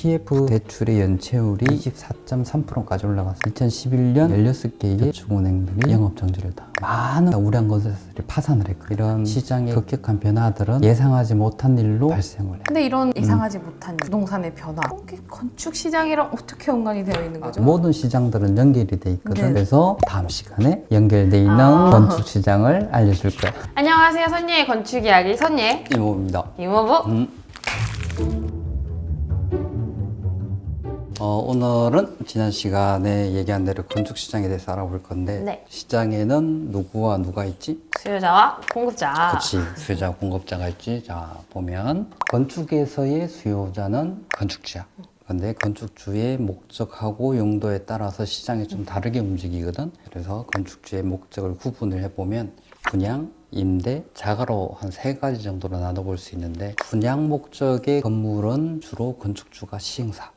PF 대출의 연체율이 24.3%까지 올라가서 2011년 16개의 중은행들이 영업정지를 다. 많은 우량 건설사들이 파산을 했고 이런 시장의 급격한 변화들은 예상하지 못한 일로 발생을 해요. 근데 이런 예상하지 못한 부동산의 변화, 이게 건축 시장이랑 어떻게 연관이 되어 있는 거죠? 모든 시장들은 연결이 돼 있거든. 네. 그래서 다음 시간에 연결돼 있는 건축 시장을 알려줄 거야. 안녕하세요, 선예의 건축 이야기 선예 이모입니다. 이모부. 오늘은 지난 시간에 얘기한 대로 건축 시장에 대해서 알아볼 건데 네. 시장에는 누구와 누가 있지? 수요자와 공급자. 그렇지. 수요자, 공급자가 있지. 자, 보면 건축에서의 수요자는 건축주야. 근데 건축주의 목적하고 용도에 따라서 시장이 좀 다르게 움직이거든. 그래서 건축주의 목적을 구분을 해보면 분양, 임대, 자가로 한 3가지 정도로 나눠볼 수 있는데 분양 목적의 건물은 주로 건축주가 시행사,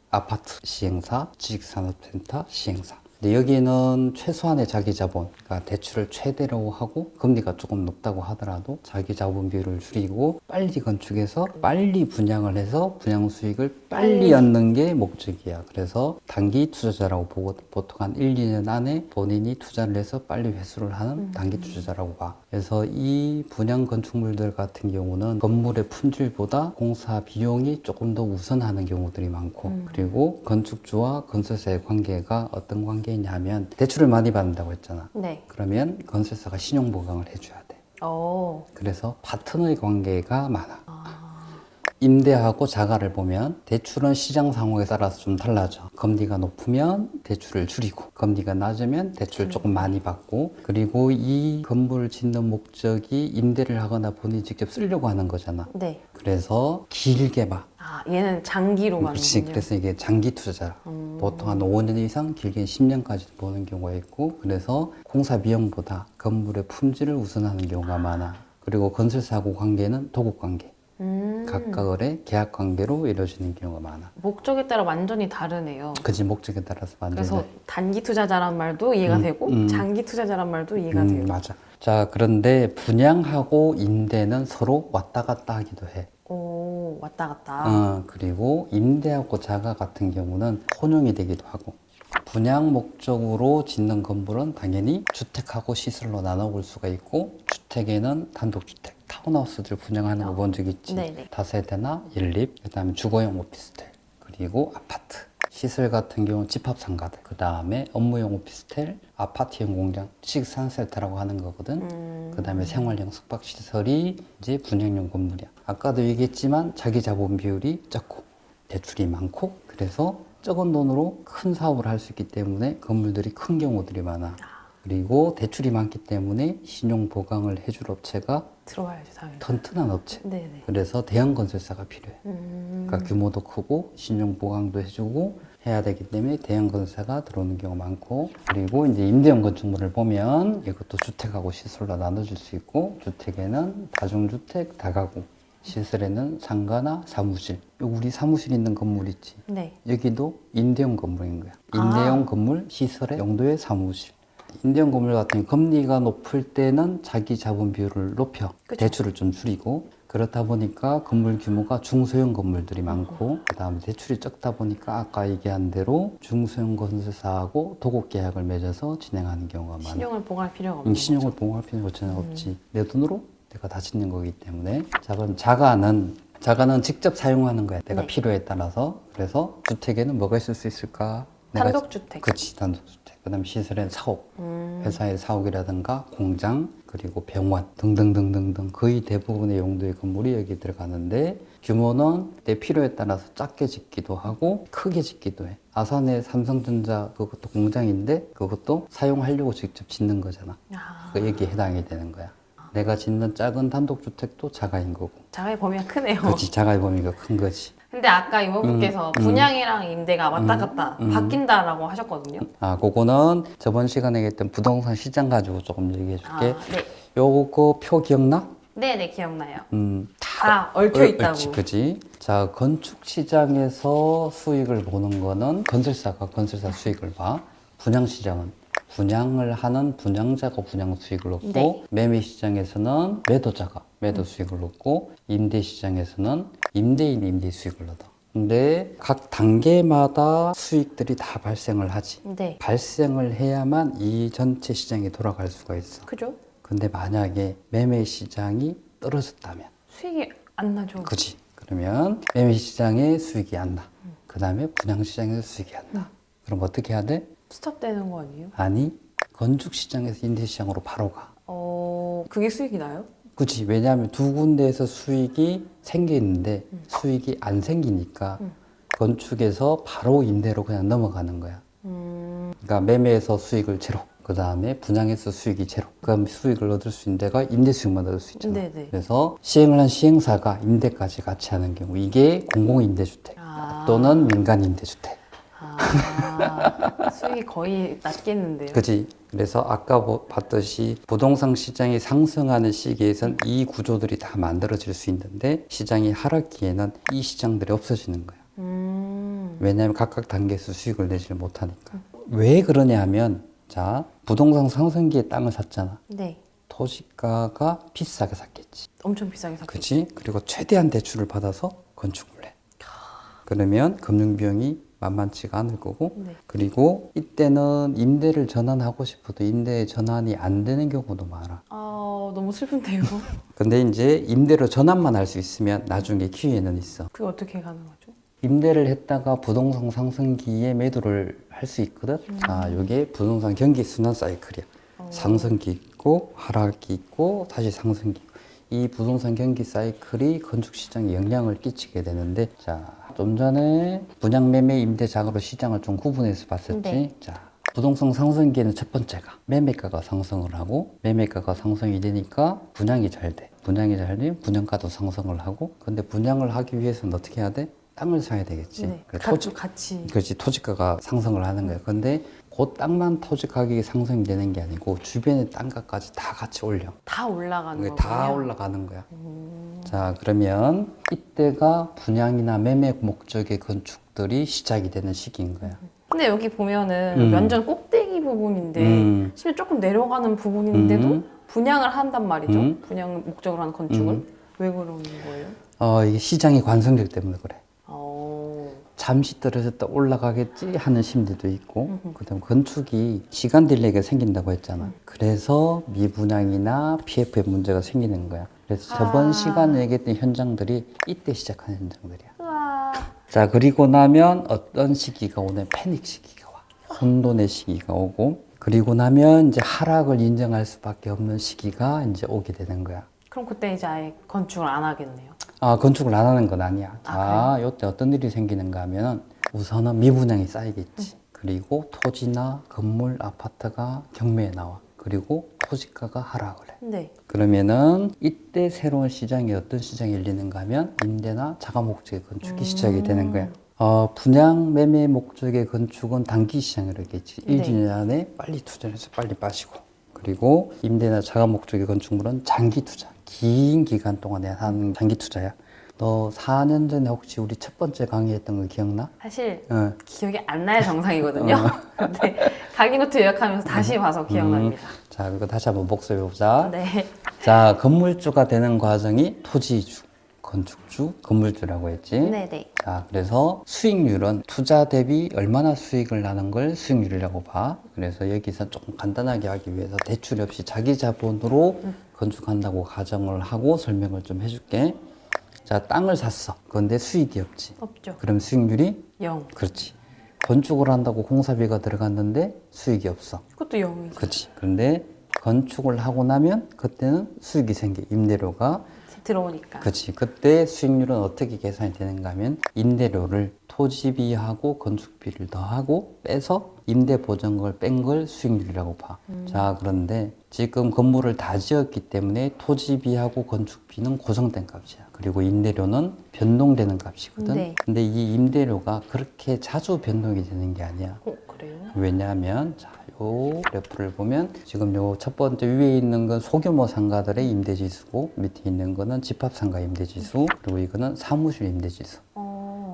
아파트 시행사, 지식산업센터 시행사. 근데 여기는 최소한의 자기 자본, 그러니까 대출을 최대로 하고 금리가 조금 높다고 하더라도 자기 자본 비율을 줄이고 빨리 건축해서 빨리 분양을 해서 분양 수익을 빨리 얻는 게 목적이야. 그래서 단기 투자자라고 보고 보통 한 1, 2년 안에 본인이 투자를 해서 빨리 회수를 하는 단기 투자자라고 봐. 그래서 이 분양 건축물들 같은 경우는 건물의 품질보다 공사 비용이 조금 더 우선하는 경우들이 많고 그리고 건축주와 건설사의 관계가 어떤 관계냐면 대출을 많이 받는다고 했잖아. 네. 그러면 건설사가 신용 보강을 해줘야 돼. 그래서 파트너의 관계가 많아. 임대하고 자가를 보면 대출은 시장 상황에 따라서 좀 달라져. 금리가 높으면 대출을 줄이고 금리가 낮으면 대출을 조금 많이 받고 그리고 이 건물을 짓는 목적이 임대를 하거나 본인이 직접 쓰려고 하는 거잖아. 네. 그래서 길게 봐. 얘는 장기로 그렇지. 가는군요. 그래서 이게 장기 투자자. 보통 한 5년 이상, 길게는 10년까지 보는 경우가 있고 그래서 공사 비용보다 건물의 품질을 우선하는 경우가 많아. 그리고 건설사하고 관계는 도급 관계. 각각의 계약 관계로 이루어지는 경우가 많아. 목적에 따라 완전히 다르네요. 그지 목적에 따라서 완전히. 그래서 단기 투자자란 말도 이해가 되고 장기 투자자란 말도 이해가 돼요. 맞아. 자, 그런데 분양하고 임대는 서로 왔다 갔다 하기도 해. 왔다 갔다. 그리고 임대하고 자가 같은 경우는 혼용이 되기도 하고 분양 목적으로 짓는 건물은 당연히 주택하고 시설로 나눠볼 수가 있고 주택에는 단독주택, 타운하우스들 분양하는 거 본 적 있지? 네네. 다세대나 연립, 그 다음에 주거용 오피스텔, 그리고 아파트. 시설 같은 경우는 집합상가들, 그 다음에 업무용 오피스텔, 아파트형 공장, 지식산업센터라고 하는 거거든. 그 다음에 생활형 숙박시설이 이제 분양용 건물이야. 아까도 얘기했지만 자기 자본 비율이 적고 대출이 많고 그래서 적은 돈으로 큰 사업을 할 수 있기 때문에 건물들이 큰 경우들이 많아. 그리고 대출이 많기 때문에 신용 보강을 해줄 업체가 들어와야지 당연히. 튼튼한 업체. 네네. 그래서 대형 건설사가 필요해. 그러니까 규모도 크고 신용 보강도 해주고 해야 되기 때문에 대형 건설사가 들어오는 경우가 많고 그리고 이제 임대형 건축물을 보면 이것도 주택하고 시설로 나눠줄 수 있고 주택에는 다중주택, 다가구 시설에는 상가나 사무실. 여기 우리 사무실 있는 건물 있지? 네. 여기도 임대형 건물인 거야. 임대형 건물 시설의 용도의 사무실. 임대형 건물 같은 경우 금리가 높을 때는 자기 자본 비율을 높여 그쵸. 대출을 좀 줄이고 그렇다 보니까 건물 규모가 중소형 건물들이 많고 그 다음에 대출이 적다 보니까 아까 얘기한 대로 중소형 건설사하고 도급 계약을 맺어서 진행하는 경우가 많아. 신용을 보강할 필요가 없는 신용을 보강할 필요가 전혀 없지. 내 돈으로 내가 다 짓는 거기 때문에. 자, 그럼 자가는 직접 사용하는 거야. 내가 네. 필요에 따라서. 그래서 주택에는 뭐가 있을 수 있을까? 단독주택. 그렇지, 단독주택. 그 다음에 시설엔 사옥, 회사의 사옥이라든가 공장, 그리고 병원 등등등등등 거의 대부분의 용도의 건물이 여기 들어가는데 규모는 내 필요에 따라서 작게 짓기도 하고 크게 짓기도 해. 아산의 삼성전자 그것도 공장인데 그것도 사용하려고 직접 짓는 거잖아. 여기에 해당이 되는 거야. 내가 짓는 작은 단독주택도 자가인 거고. 자가의 범위가 크네요. 그렇지, 자가의 범위가 큰 거지. 근데 아까 이모부께서 분양이랑 임대가 왔다 갔다 바뀐다라고 하셨거든요. 그거는 저번 시간에 얘기했던 부동산 시장 가지고 조금 얘기해 줄게. 네. 요거 표 기억나? 네네, 기억나요. 다 얽혀 있다고. 그지? 자, 건축 시장에서 수익을 보는 거는 건설사가 건설사 수익을 봐. 분양 시장은 분양을 하는 분양자가 분양 수익을 얻고 네. 매매 시장에서는 매도자가 매도 수익을 얻고 임대 시장에서는 임대인이 임대 수익을 얻어. 근데 각 단계마다 수익들이 다 발생을 하지. 네. 발생을 해야만 이 전체 시장이 돌아갈 수가 있어. 그죠? 근데 만약에 매매 시장이 떨어졌다면, 수익이 안 나죠. 그지? 그러면 매매 시장에 수익이 안 나. 그 다음에 분양 시장에서 수익이 안 나. 그럼 어떻게 해야 돼? 스탑되는 거 아니에요? 아니, 건축 시장에서 임대 시장으로 바로 가. 그게 수익이 나요? 그치? 왜냐하면 두 군데에서 수익이 생겨 있는데 수익이 안 생기니까 건축에서 바로 임대로 그냥 넘어가는 거야. 그러니까 매매에서 수익을 제로, 그 다음에 분양에서 수익이 제로. 그럼 수익을 얻을 수 있는 데가 임대 수익만 얻을 수 있잖아. 네네. 그래서 시행을 한 시행사가 임대까지 같이 하는 경우, 이게 공공임대주택 또는 민간임대주택. 수익이 거의 낮겠는데요. 그지? 그래서 아까 봤듯이 부동산 시장이 상승하는 시기에선 이 구조들이 다 만들어질 수 있는데 시장이 하락기에는 이 시장들이 없어지는 거야. 왜냐하면 각각 단계에서 수익을 내지를 못하니까. 왜 그러냐 하면, 자, 부동산 상승기에 땅을 샀잖아. 네. 토지가가 비싸게 샀겠지. 엄청 비싸게 샀겠죠. 그치? 그리고 최대한 대출을 받아서 건축을 해. 그러면 금융비용이 만만치가 않을 거고, 네. 그리고 이때는 임대를 전환하고 싶어도 임대 전환이 안 되는 경우도 많아. 너무 슬픈데요. 근데 이제 임대로 전환만 할 수 있으면 나중에 기회는 있어. 그게 어떻게 가능하죠? 임대를 했다가 부동산 상승기에 매도를 할 수 있거든. 자, 이게 부동산 경기 순환 사이클이야. 상승기 있고 하락기 있고 다시 상승기. 이 부동산 경기 사이클이 건축 시장에 영향을 끼치게 되는데, 자, 좀 전에 분양 매매 임대작으로 시장을 좀 구분해서 봤었지. 네. 자, 부동산 상승기에는 첫 번째가 매매가가 상승을 하고, 매매가가 상승이 되니까 분양이 잘 돼. 분양이 잘 되면 분양가도 상승을 하고, 근데 분양을 하기 위해서는 어떻게 해야 돼? 땅을 사야 되겠지. 네. 그래, 같이. 그렇지, 토지가가 상승을 하는 거야. 근데 그 땅만 토지 가격이 상승이 되는 게 아니고 주변의 땅값까지 다 같이 올려. 다 올라가는 그게 거예요. 다 올라가는 거야. 자, 그러면 이때가 분양이나 매매 목적의 건축들이 시작이 되는 시기인 거야. 근데 여기 보면은 완전 꼭대기 부분인데 심지어 조금 내려가는 부분인데도 분양을 한단 말이죠. 분양 목적으로 하는 건축을. 왜 그러는 거예요? 이게 시장의 관성력 때문에 그래. 어, 잠시 떨어졌다 올라가겠지 하는 심리도 있고, 그다음 건축이 시간 딜레이가 생긴다고 했잖아. 그래서 미분양이나 PF의 문제가 생기는 거야. 그래서 저번 시간에 얘기했던 현장들이 이때 시작한 현장들이야. 우와. 자, 그리고 나면 어떤 시기가 오면 패닉 시기가 와. 혼돈의 시기가 오고, 그리고 나면 이제 하락을 인정할 수밖에 없는 시기가 이제 오게 되는 거야. 그럼 그때 이제 아예 건축을 안 하겠네요. 건축을 안 하는 건 아니야. 자, 이때 어떤 일이 생기는가 하면은 우선은 미분양이 쌓이겠지. 그리고 토지나 건물, 아파트가 경매에 나와. 그리고 토지가가 하락을 해. 네. 그러면은 이때 새로운 시장이 어떤 시장이 열리는가 하면 임대나 자가 목적의 건축이 시작이 되는 거야. 분양 매매 목적의 건축은 단기 시장이라고 했지. 네. 1년 안에 빨리 투자해서 빨리 빠지고. 그리고 임대나 자가 목적의 건축물은 장기 투자. 긴 기간 동안에 하는 장기 투자야. 너 4년 전에 혹시 우리 첫 번째 강의했던 거 기억나? 사실 어. 기억이 안 나야 정상이거든요. 근데 가기노트 예약하면서 다시 봐서 기억납니다. 자, 그거 다시 한번 복습해보자. 네. 자, 건물주가 되는 과정이 토지주, 건축주, 건물주라고 했지. 네네. 자, 그래서 수익률은 투자 대비 얼마나 수익을 나는 걸 수익률이라고 봐. 그래서 여기서 조금 간단하게 하기 위해서 대출 없이 자기 자본으로 건축한다고 가정을 하고 설명을 좀 해줄게. 자, 땅을 샀어. 그런데 수익이 없지. 없죠. 그럼 수익률이 0. 그렇지. 건축을 한다고 공사비가 들어갔는데 수익이 없어. 그것도 0이죠. 그렇지. 그런데 건축을 하고 나면 그때는 수익이 생겨. 임대료가. 들어오니까. 그렇지. 그때 수익률은 어떻게 계산이 되는가 하면 임대료를 토지비하고 건축비를 더하고 빼서 임대 보증금을 뺀 걸 수익률이라고 봐. 자, 그런데 지금 건물을 다 지었기 때문에 토지비하고 건축비는 고정된 값이야. 그리고 임대료는 변동되는 값이거든. 네. 근데 이 임대료가 그렇게 자주 변동이 되는 게 아니야. 그래요? 왜냐하면 자, 요 그래프를 보면 지금 요 첫 번째 위에 있는 건 소규모 상가들의 임대지수고 밑에 있는 거는 집합상가 임대지수, 그리고 이거는 사무실 임대지수,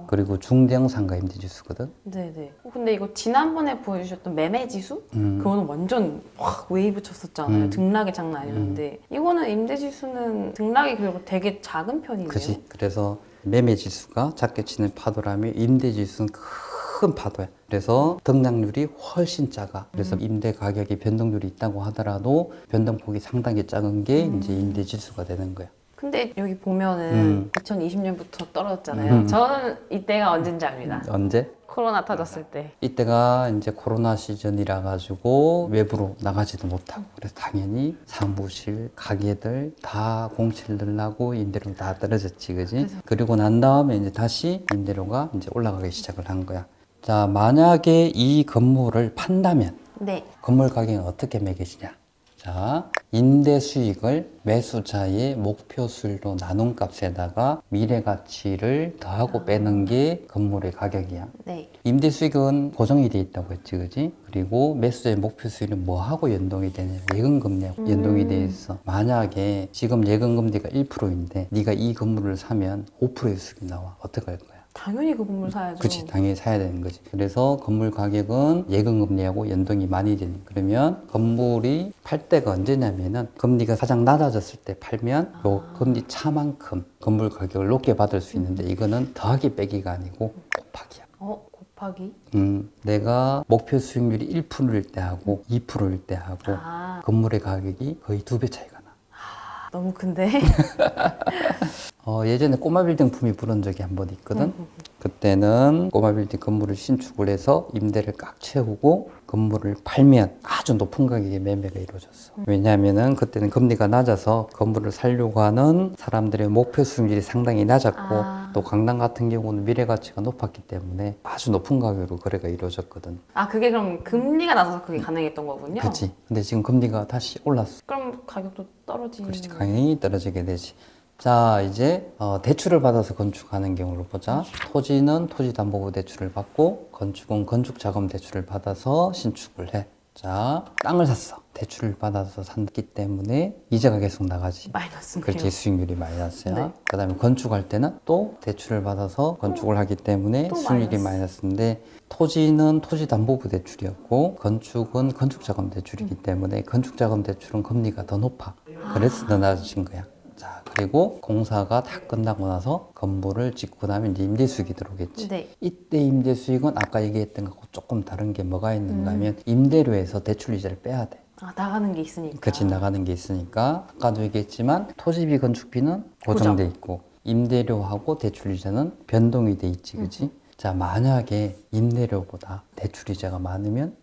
그리고 중대형 상가 임대지수거든. 네네. 근데 이거 지난번에 보여주셨던 매매지수? 그거는 완전 확 웨이브 쳤었잖아요. 등락이 장난 아니었는데 이거는 임대지수는 등락이 그리고 되게 작은 편이네요. 그지. 그래서 매매 지수가 작게 치는 파도라면 임대 지수는 큰 파도야. 그래서 등락률이 훨씬 작아. 그래서 임대 가격이 변동률이 있다고 하더라도 변동폭이 상당히 작은 게 이제 임대 지수가 되는 거야. 근데 여기 보면은 2020년부터 떨어졌잖아요. 저는 이때가 언젠지 압니다. 언제? 코로나 터졌을 때. 이때가 이제 코로나 시즌이라 가지고 외부로 나가지도 못하고 그래서 당연히 사무실, 가게들 다 공실들 나고 임대료 다 떨어졌지, 그지? 그리고 난 다음에 이제 다시 임대료가 이제 올라가기 시작을 한 거야. 자, 만약에 이 건물을 판다면 네. 건물 가격은 어떻게 매겨지냐? 자, 임대 수익을 매수자의 목표 수익으로 나눈 값에다가 미래 가치를 더하고 빼는 게 건물의 가격이야. 네. 임대 수익은 고정이 돼 있다고 했지, 그지? 그리고 매수자의 목표 수익은 뭐하고 연동이 되냐? 예금금리하고 연동이 돼 있어. 만약에 지금 예금금리가 1%인데 네가 이 건물을 사면 5%의 수익이 나와. 어떻게 할 거야? 당연히 그 건물 사야죠. 그치, 당연히 사야 되는 거지. 그래서 건물 가격은 예금금리하고 연동이 많이 되는. 그러면 건물이 팔 때가 언제냐면은 금리가 가장 낮아졌을 때 팔면 요 금리 차만큼 건물 가격을 높게 받을 수 있는데 이거는 더하기 빼기가 아니고 곱하기야. 곱하기? 내가 목표 수익률이 1%일 때 하고 2%일 때 하고 건물의 가격이 거의 2배 차이가 나. 너무 큰데? 예전에 꼬마 빌딩 붐이 불은 적이 한 번 있거든. 그때는 꼬마 빌딩 건물을 신축을 해서 임대를 꽉 채우고 건물을 팔면 아주 높은 가격에 매매가 이루어졌어. 왜냐하면은 그때는 금리가 낮아서 건물을 살려고 하는 사람들의 목표 수익률이 상당히 낮았고 또 강남 같은 경우는 미래 가치가 높았기 때문에 아주 높은 가격으로 거래가 이루어졌거든. 그게 그럼 금리가 낮아서 그게 가능했던 거군요? 그치. 근데 지금 금리가 다시 올랐어. 그럼 가격도 떨어지는 그렇지. 당연히 떨어지게 되지. 자, 이제 대출을 받아서 건축하는 경우를 보자. 토지는 토지담보부 대출을 받고 건축은 건축자금 대출을 받아서 신축을 해. 자, 땅을 샀어. 대출을 받아서 샀기 때문에 이자가 계속 나가지. 마이너스네요. 그렇지, 수익률이 마이너스야. 네. 그 다음에 건축할 때는 또 대출을 받아서 건축을 하기 때문에 또 수익률이 마이너스인데 토지는 토지담보부 대출이었고 건축은 건축자금 대출이기 때문에 건축자금 대출은 금리가 더 높아. 그래서 더 낮아진 거야. 자, 그리고 공사가 다 끝나고 나서 건물을 짓고 나면 이제 임대 수익이 들어오겠지. 네. 이때 임대 수익은 아까 얘기했던 거하고 조금 다른 게 뭐가 있는가 하면 임대료에서 대출 이자를 빼야 돼. 나가는 게 있으니까. 그치, 나가는 게 있으니까 아까도 얘기했지만 토지비 건축비는 고정돼 있고 임대료하고 대출 이자는 변동이 돼 있지, 그치? 자, 만약에 임대료보다 대출 이자가 많으면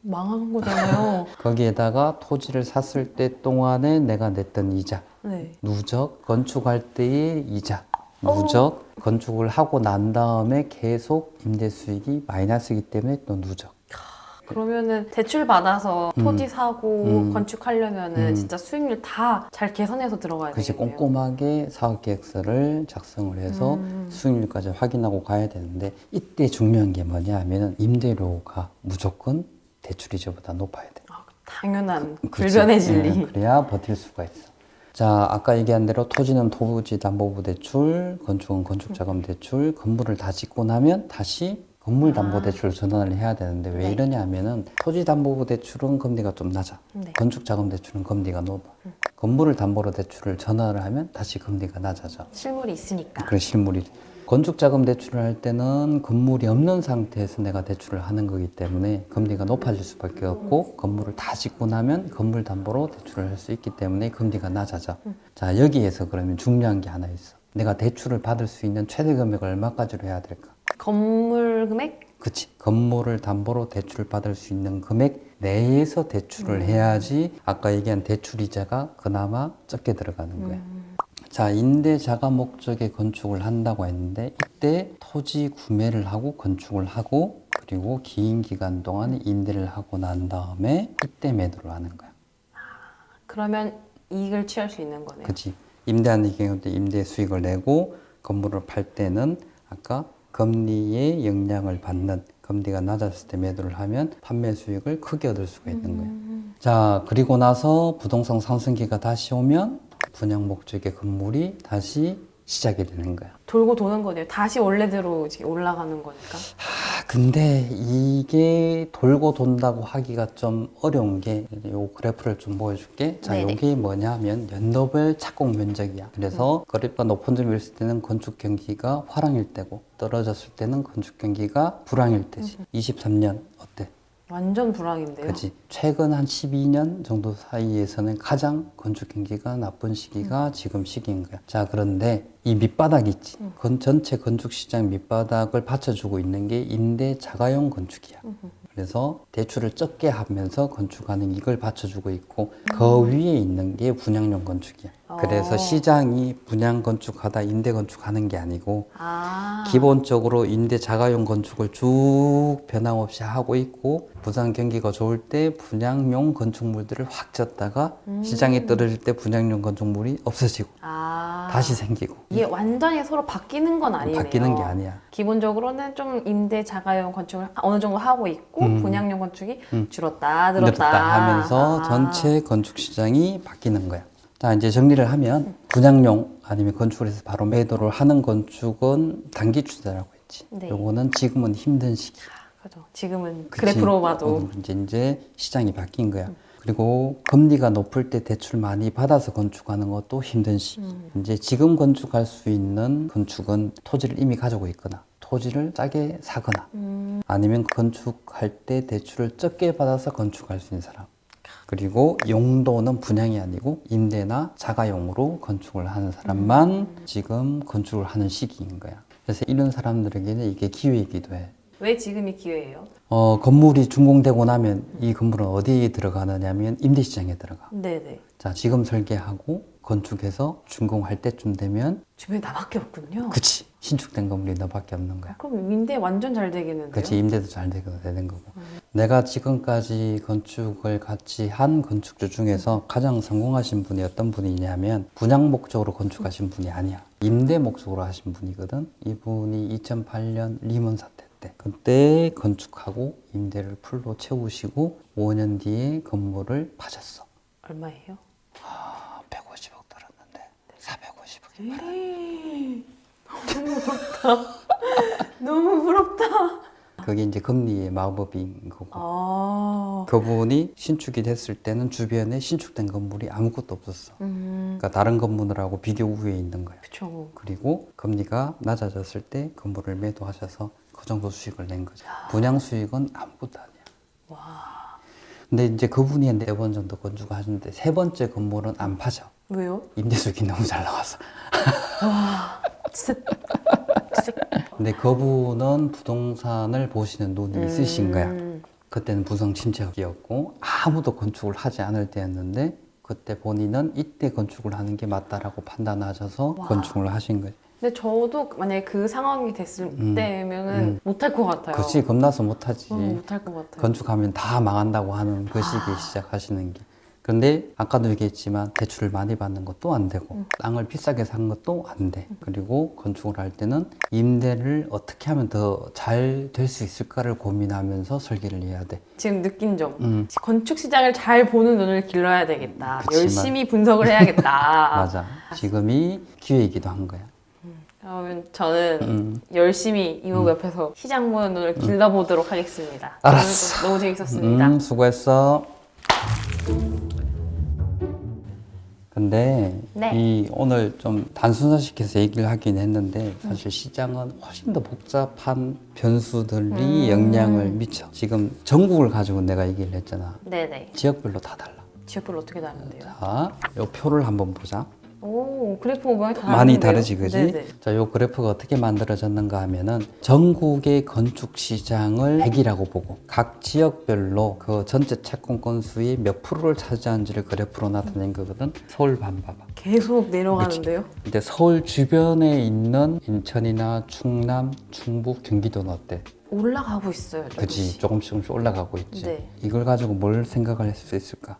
망하는 거잖아요. 거기에다가 토지를 샀을 때 동안에 내가 냈던 이자, 네. 누적 건축할 때의 이자, 누적 건축을 하고 난 다음에 계속 임대 수익이 마이너스이기 때문에 또 누적. 그러면은 대출 받아서 토지 사고 건축하려면은 진짜 수익률 다 잘 계산해서 들어가야 그치, 되겠네요. 꼼꼼하게 사업계획서를 작성을 해서 수익률까지 확인하고 가야 되는데 이때 중요한 게 뭐냐 하면은 임대료가 무조건 대출이자보다 높아야 돼. 당연한 그치? 불변의 진리. 그래야 버틸 수가 있어. 자, 아까 얘기한 대로 토지는 토지담보부 대출, 건축은 건축자금 대출, 건물을 다 짓고 나면 다시 건물담보대출로 전환을 해야 되는데 왜 네. 이러냐 하면은 토지담보대출은 금리가 좀 낮아. 네. 건축자금대출은 금리가 높아. 건물을 담보로 대출을 전환을 하면 다시 금리가 낮아져. 실물이 있으니까. 그런 실물이. 건축자금 대출을 할 때는 건물이 없는 상태에서 내가 대출을 하는 거기 때문에 금리가 높아질 수밖에 없고 건물을 다 짓고 나면 건물 담보로 대출을 할 수 있기 때문에 금리가 낮아져. 자, 여기에서 그러면 중요한 게 하나 있어. 내가 대출을 받을 수 있는 최대 금액을 얼마까지로 해야 될까? 건물 금액? 그치. 건물을 담보로 대출을 받을 수 있는 금액 내에서 대출을 해야지 아까 얘기한 대출 이자가 그나마 적게 들어가는 거야. 자, 임대 자가 목적의 건축을 한다고 했는데 이때 토지 구매를 하고 건축을 하고 그리고 긴 기간 동안 임대를 하고 난 다음에 이때 매도를 하는 거야. 그러면 이익을 취할 수 있는 거네요. 그치. 임대하는 경우도 임대 수익을 내고 건물을 팔 때는 아까 금리의 영향을 받는 금리가 낮았을 때 매도를 하면 판매 수익을 크게 얻을 수가 있는 거예요. 자, 그리고 나서 부동산 상승기가 다시 오면 분양 목적의 건물이 다시 시작이 되는 거야. 돌고 도는 거네요. 다시 원래대로 이제 올라가는 거니까. 근데 이게 돌고 돈다고 하기가 좀 어려운 게 요 그래프를 좀 보여줄게. 자, 네네. 요게 뭐냐면 연도별 착공 면적이야. 그래서 거래가 높은 점이 있을 때는 건축 경기가 화랑일 때고 떨어졌을 때는 건축 경기가 불황일 때지. 23년 어때? 완전 불황인데요. 그치. 최근 한 12년 정도 사이에서는 가장 건축 경기가 나쁜 시기가 지금 시기인 거야. 자, 그런데 이 밑바닥 있지. 전체 건축 시장 밑바닥을 받쳐주고 있는 게 임대 자가용 건축이야. 그래서 대출을 적게 하면서 건축하는 이걸 받쳐주고 있고 그 위에 있는 게 분양용 건축이야. 그래서 시장이 분양 건축하다 임대 건축하는 게 아니고 아. 기본적으로 임대 자가용 건축을 쭉 변함없이 하고 있고 부산 경기가 좋을 때 분양용 건축물들을 확 졌다가 시장이 떨어질 때 분양용 건축물이 없어지고 아. 다시 생기고 이게 완전히 서로 바뀌는 건 아니네요. 바뀌는 게 아니야. 기본적으로는 좀 임대 자가용 건축을 어느 정도 하고 있고 분양용 건축이 줄었다 늘었다 늘었다 하면서 아. 전체 건축 시장이 바뀌는 거야. 자, 이제 정리를 하면 분양용 아니면 건축을 해서 바로 매도를 하는 건축은 단기 투자라고 했지. 네. 요거는 지금은 힘든 시기. 그죠. 지금은 그치? 그래프로 봐도 이제 시장이 바뀐 거야. 그리고 금리가 높을 때 대출 많이 받아서 건축하는 것도 힘든 시기. 이제 지금 건축할 수 있는 건축은 토지를 이미 가지고 있거나 토지를 싸게 사거나 아니면 건축할 때 대출을 적게 받아서 건축할 수 있는 사람. 그리고 용도는 분양이 아니고 임대나 자가용으로 건축을 하는 사람만 지금 건축을 하는 시기인 거야. 그래서 이런 사람들에게는 이게 기회이기도 해. 왜 지금이 기회예요? 건물이 준공되고 나면 이 건물은 어디에 들어가느냐면 임대시장에 들어가. 네네. 자, 지금 설계하고 건축해서 준공할 때쯤 되면 주변에 나밖에 없군요. 그치 신축된 건물이 너밖에 없는 거야. 그럼 임대 완전 잘 되겠는데요? 그치 임대도 잘 되는 거고. 내가 지금까지 건축을 같이 한 건축주 중에서 가장 성공하신 분이 어떤 분이냐면 분양 목적으로 건축하신 분이 아니야. 임대 목적으로 하신 분이거든. 이분이 2008년 리먼 사태 때 그때 건축하고 임대를 풀로 채우시고 5년 뒤에 건물을 파셨어. 얼마예요? 150억 들었는데 450억이 너무 부럽다. 너무 부럽다. 그게 이제 금리의 마법인 거고. 아. 그분이 신축이 됐을 때는 주변에 신축된 건물이 아무것도 없었어. 그러니까 다른 건물하고 비교 우위에 있는 거야. 그쵸. 그리고 금리가 낮아졌을 때 건물을 매도하셔서 그 정도 수익을 낸 거죠. 분양 수익은 아무것도 아니야. 와. 근데 이제 그분이 4번 정도 건축을 하셨는데 3번째 건물은 안 파죠. 왜요? 임대 수익이 너무 잘 나와서. 진짜. 근데 그분은 부동산을 보시는 눈이 있으신 거야. 그때는 부성 침체기였고 아무도 건축을 하지 않을 때였는데 그때 본인은 이때 건축을 하는 게 맞다라고 판단하셔서 와. 건축을 하신 거예요. 근데 저도 만약에 그 상황이 됐을 때면은 못할 것 같아요. 그치 겁나서 못하지. 못할 것 같아요. 건축하면 다 망한다고 하는 그 시기에 시작하시는 게. 그런데 아까도 얘기했지만 대출을 많이 받는 것도 안 되고 땅을 비싸게 산 것도 안 돼. 그리고 건축을 할 때는 임대를 어떻게 하면 더 잘 될 수 있을까를 고민하면서 설계를 해야 돼. 지금 느낀 점. 건축 시장을 잘 보는 눈을 길러야 되겠다. 그치만- 열심히 분석을 해야겠다. 맞아. 지금이 기회이기도 한 거야. 그러면 저는 열심히 이모부 옆에서 시장 보는 눈을 길러보도록 하겠습니다. 알았어. 오늘도 너무 재밌었습니다. 수고했어. 근데 네. 이 오늘 좀 단순화시켜서 얘기를 하긴 했는데 사실 시장은 훨씬 더 복잡한 변수들이 영향을 미쳐. 지금 전국을 가지고 내가 얘기를 했잖아. 네네. 지역별로 다 달라. 지역별로 어떻게 다른데요? 자, 요 표를 한번 보자. 오, 그래프 모양이 다 많이 다른데요? 다르지, 그지? 네네. 자, 요 그래프가 어떻게 만들어졌는가 하면은 전국의 건축 시장을 100이라고 보고 각 지역별로 그 전체 채권 건수의 몇 프로를 차지하는지를 그래프로 나타낸 거거든. 서울만 봐봐. 계속 내려가는데요? 근데 서울 주변에 있는 인천이나 충남, 충북, 경기도는 어때? 올라가고 있어요. 그치? 조금씩 올라가고 있지. 네. 이걸 가지고 뭘 생각을 할 수 있을까?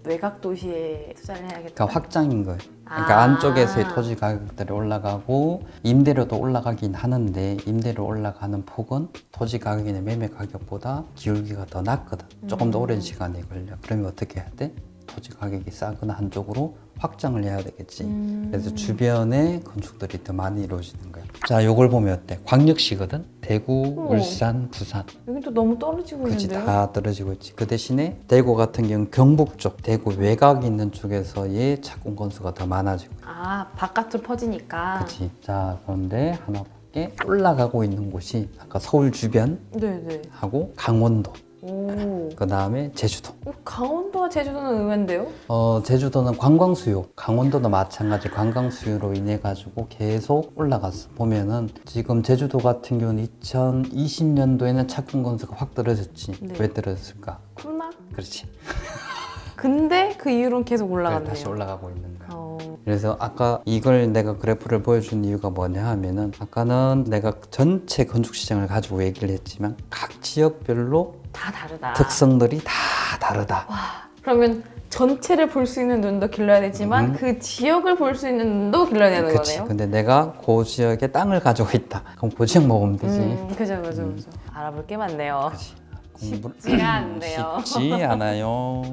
외곽 도시에 투자를 해야겠다. 그러니까 확장인 거예요. 그러니까 아. 안쪽에서의 토지 가격들이 올라가고 임대료도 올라가긴 하는데 임대료 올라가는 폭은 토지 가격이나 매매 가격보다 기울기가 더 낮거든. 조금 더 오랜 시간이 걸려. 그러면 어떻게 해야 돼? 토지 가격이 싸거나 한쪽으로 확장을 해야 되겠지. 그래서 주변에 건축들이 더 많이 이루어지는 거야. 자, 요걸 보면 어때? 광역시거든? 대구, 오. 울산, 부산. 여기 또 너무 떨어지고 그렇지, 있는데요? 다 떨어지고 있지. 그 대신에 대구 같은 경우는 경북 쪽, 대구 외곽 있는 쪽에서의 착공 건수가 더 많아지고. 아, 바깥으로 퍼지니까. 그렇지. 자, 그런데 하나 볼게. 올라가고 있는 곳이 아까 서울 주변하고 네네. 강원도, 오. 그 다음에 제주도. 강원도와 제주도는 의외인데요? 제주도는 관광 수요, 강원도도 마찬가지 관광 수요로 인해 가지고 계속 올라갔어. 보면은 지금 제주도 같은 경우는 2020년도에는 착공 건수가 확 떨어졌지. 네. 왜 떨어졌을까? 코로나? 그렇지. 근데 그 이후로는 계속 올라갔네요. 다시 올라가고 있는 거야. 어. 그래서 아까 이걸 내가 그래프를 보여준 이유가 뭐냐 하면은 아까는 내가 전체 건축 시장을 가지고 얘기를 했지만 각 지역별로 다 다르다. 특성들이 다 다르다. 그러면 전체를 볼 수 있는 눈도 길러야 되지만 그 지역을 볼 수 있는 눈도 길러야 되는 그치. 거네요. 근데 내가 그 지역에 땅을 가지고 있다. 그럼 그 지역 먹으면 되지. 그죠. 알아볼 게 많네요. 그치. 쉽지가 않네요. 쉽지 않아요.